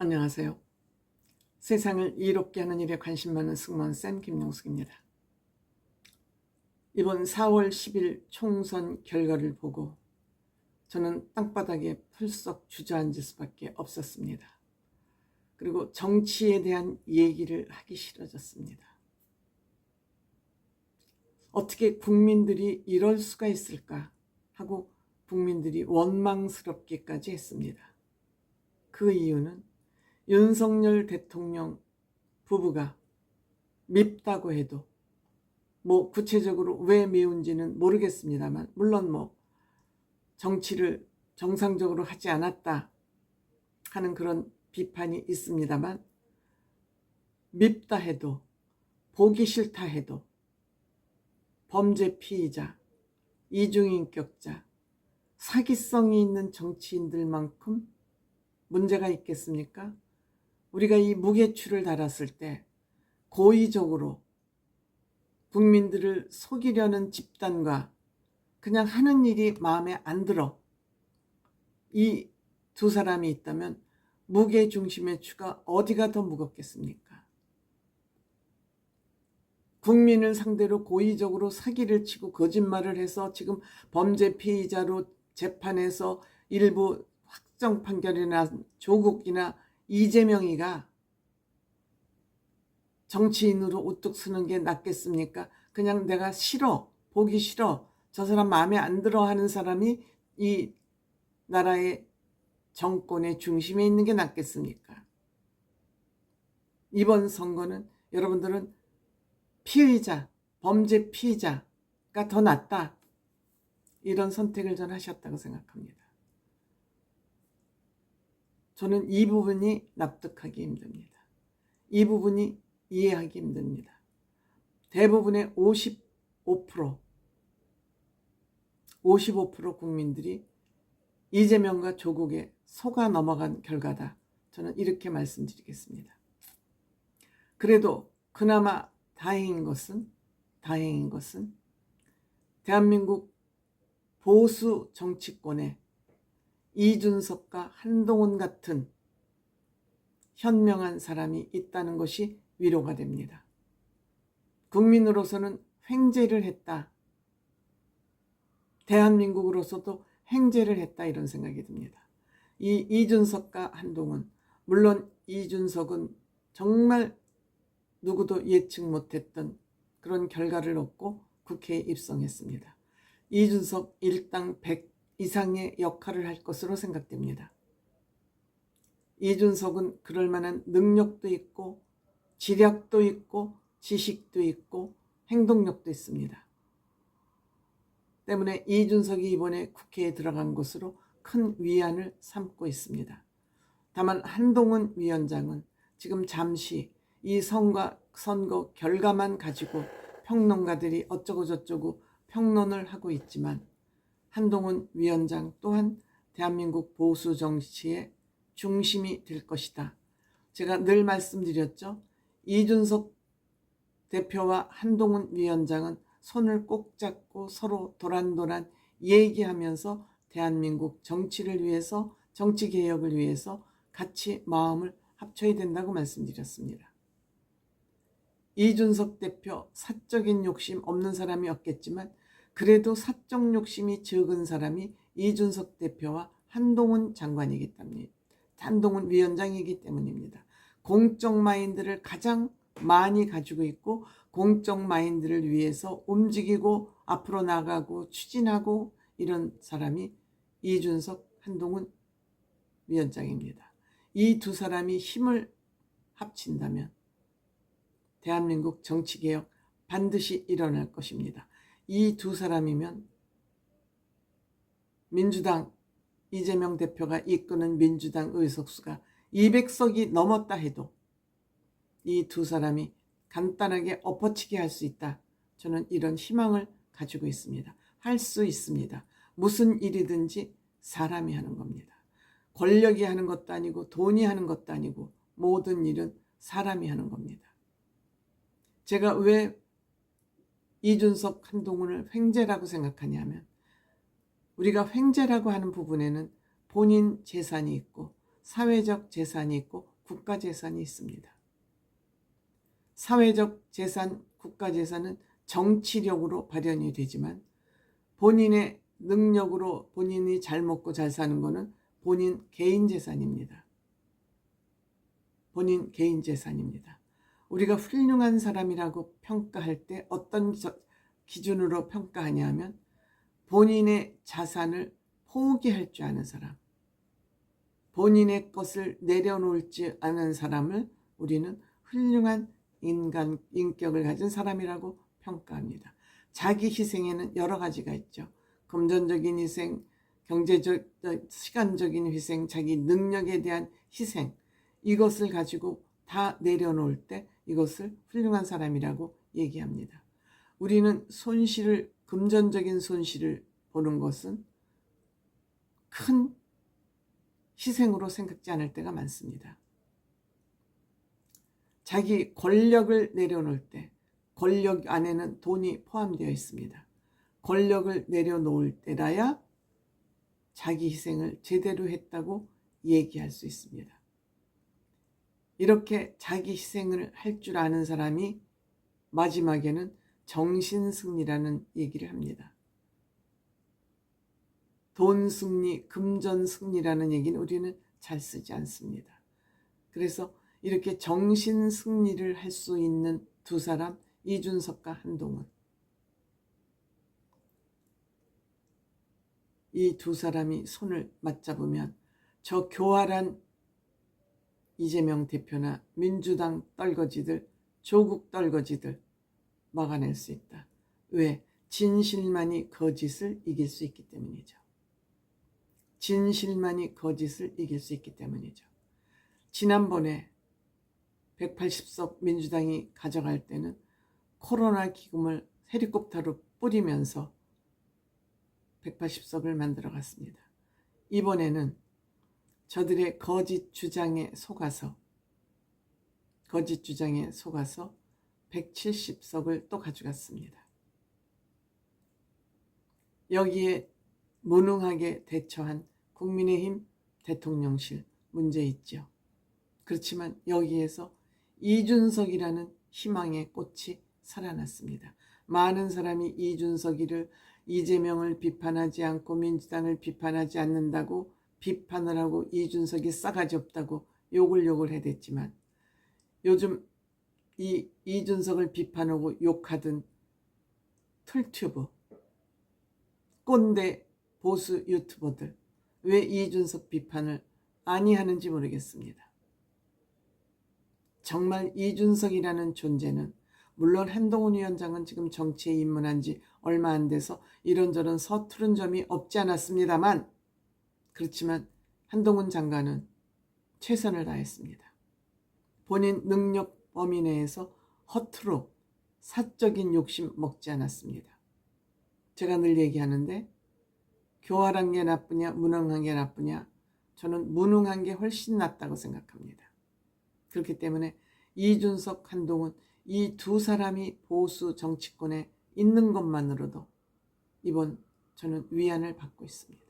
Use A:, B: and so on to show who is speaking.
A: 안녕하세요. 세상을 이롭게 하는 일에 관심 많은 승무원쌤 김용숙입니다. 이번 4월 10일 총선 결과를 보고 저는 땅바닥에 풀썩 주저앉을 수밖에 없었습니다. 그리고 정치에 대한 얘기를 하기 싫어졌습니다. 어떻게 국민들이 이럴 수가 있을까 하고 국민들이 원망스럽기까지 했습니다. 그 이유는 윤석열 대통령 부부가 밉다고 해도 구체적으로 왜 미운지는 모르겠습니다만, 물론 정치를 정상적으로 하지 않았다 하는 그런 비판이 있습니다만, 밉다 해도 보기 싫다 해도 범죄 피의자, 이중인격자, 사기성이 있는 정치인들만큼 문제가 있겠습니까? 우리가 이 무게추를 달았을 때 고의적으로 국민들을 속이려는 집단과 그냥 하는 일이 마음에 안 들어, 이 두 사람이 있다면 무게중심의 추가 어디가 더 무겁겠습니까? 국민을 상대로 고의적으로 사기를 치고 거짓말을 해서 지금 범죄 피의자로 재판에서 일부 확정 판결이 난 조국이나 이재명이가 정치인으로 우뚝 서는 게 낫겠습니까? 그냥 내가 싫어, 보기 싫어, 저 사람 마음에 안 들어 하는 사람이 이 나라의 정권의 중심에 있는 게 낫겠습니까? 이번 선거는 여러분들은 피의자, 범죄 피의자가 더 낫다, 이런 선택을 전 하셨다고 생각합니다. 저는 이 부분이 납득하기 힘듭니다. 이 부분이 이해하기 힘듭니다. 대부분의 55% 국민들이 이재명과 조국에 속아 넘어간 결과다, 저는 이렇게 말씀드리겠습니다. 그래도 그나마 다행인 것은 대한민국 보수 정치권에 이준석과 한동훈 같은 현명한 사람이 있다는 것이 위로가 됩니다. 국민으로서는 횡재를 했다, 대한민국으로서도 횡재를 했다, 이런 생각이 듭니다. 이 이준석과 한동훈, 물론 이준석은 정말 누구도 예측 못했던 그런 결과를 얻고 국회에 입성했습니다. 이준석 일당 100 이상의 역할을 할 것으로 생각됩니다. 이준석은 그럴 만한 능력도 있고 지략도 있고 지식도 있고 행동력도 있습니다. 때문에 이준석이 이번에 국회에 들어간 것으로 큰 위안을 삼고 있습니다. 다만 한동훈 위원장은 지금 잠시 이 선거 결과만 가지고 평론가들이 어쩌고 저쩌고 평론을 하고 있지만, 한동훈 위원장 또한 대한민국 보수 정치의 중심이 될 것이다. 제가 늘 말씀드렸죠. 이준석 대표와 한동훈 위원장은 손을 꼭 잡고 서로 도란도란 얘기하면서 대한민국 정치를 위해서, 정치개혁을 위해서 같이 마음을 합쳐야 된다고 말씀드렸습니다. 이준석 대표 사적인 욕심 없는 사람이 없겠지만 그래도 사적 욕심이 적은 사람이 이준석 대표와 한동훈 장관이기 때문입니다. 한동훈 위원장이기 때문입니다. 공적 마인드를 가장 많이 가지고 있고 공적 마인드를 위해서 움직이고 앞으로 나가고 추진하고 이런 사람이 이준석, 한동훈 위원장입니다. 이 두 사람이 힘을 합친다면 대한민국 정치개혁 반드시 일어날 것입니다. 이 두 사람이면 민주당, 이재명 대표가 이끄는 민주당 의석수가 200석이 넘었다 해도 이 두 사람이 간단하게 엎어치기 할 수 있다, 저는 이런 희망을 가지고 있습니다. 할 수 있습니다. 무슨 일이든지 사람이 하는 겁니다. 권력이 하는 것도 아니고 돈이 하는 것도 아니고 모든 일은 사람이 하는 겁니다. 제가 왜 이준석, 한동훈을 횡재라고 생각하냐면, 우리가 횡재라고 하는 부분에는 본인 재산이 있고 사회적 재산이 있고 국가재산이 있습니다. 사회적 재산, 국가재산은 정치력으로 발현이 되지만 본인의 능력으로 본인이 잘 먹고 잘 사는 것은 본인 개인 재산입니다. 본인 개인 재산입니다. 우리가 훌륭한 사람이라고 평가할 때 어떤 기준으로 평가하냐면 본인의 자산을 포기할 줄 아는 사람, 본인의 것을 내려놓을 줄 아는 사람을 우리는 훌륭한 인격을 가진 사람이라고 평가합니다. 자기 희생에는 여러 가지가 있죠. 금전적인 희생, 경제적, 시간적인 희생, 자기 능력에 대한 희생, 이것을 가지고 다 내려놓을 때 이것을 훌륭한 사람이라고 얘기합니다. 우리는 손실을, 금전적인 손실을 보는 것은 큰 희생으로 생각지 않을 때가 많습니다. 자기 권력을 내려놓을 때, 권력 안에는 돈이 포함되어 있습니다. 권력을 내려놓을 때라야 자기 희생을 제대로 했다고 얘기할 수 있습니다. 이렇게 자기 희생을 할 줄 아는 사람이 마지막에는 정신승리라는 얘기를 합니다. 돈 승리, 금전 승리라는 얘기는 우리는 잘 쓰지 않습니다. 그래서 이렇게 정신 승리를 할 수 있는 두 사람, 이준석과 한동훈. 이 두 사람이 손을 맞잡으면 저 교활한 이재명 대표나 민주당 떨거지들, 조국 떨거지들 막아낼 수 있다. 왜? 진실만이 거짓을 이길 수 있기 때문이죠. 진실만이 거짓을 이길 수 있기 때문이죠. 지난번에 180석 민주당이 가져갈 때는 코로나 기금을 헬리콥터로 뿌리면서 180석을 만들어 갔습니다. 이번에는 저들의 거짓 주장에 속아서 170석을 또 가져갔습니다. 여기에 무능하게 대처한 국민의힘 대통령실 문제 있죠. 그렇지만 여기에서 이준석이라는 희망의 꽃이 살아났습니다. 많은 사람이 이재명을 비판하지 않고 민주당을 비판하지 않는다고 비판을 하고 이준석이 싸가지 없다고 욕을 해댔지만 요즘 이 이준석을 비판하고 욕하던 툴튜브, 꼰대 보수 유튜버들 왜 이준석 비판을 아니하는지 모르겠습니다. 정말 이준석이라는 존재는 물론 한동훈 위원장은 지금 정치에 입문한 지 얼마 안 돼서 이런저런 서투른 점이 없지 않았습니다만 그렇지만 한동훈 장관은 최선을 다했습니다. 본인 능력 범위 내에서 허투루 사적인 욕심 먹지 않았습니다. 제가 늘 얘기하는데 교활한 게 나쁘냐 무능한 게 나쁘냐, 저는 무능한 게 훨씬 낫다고 생각합니다. 그렇기 때문에 이준석, 한동훈 이 두 사람이 보수 정치권에 있는 것만으로도 이번 저는 위안을 받고 있습니다.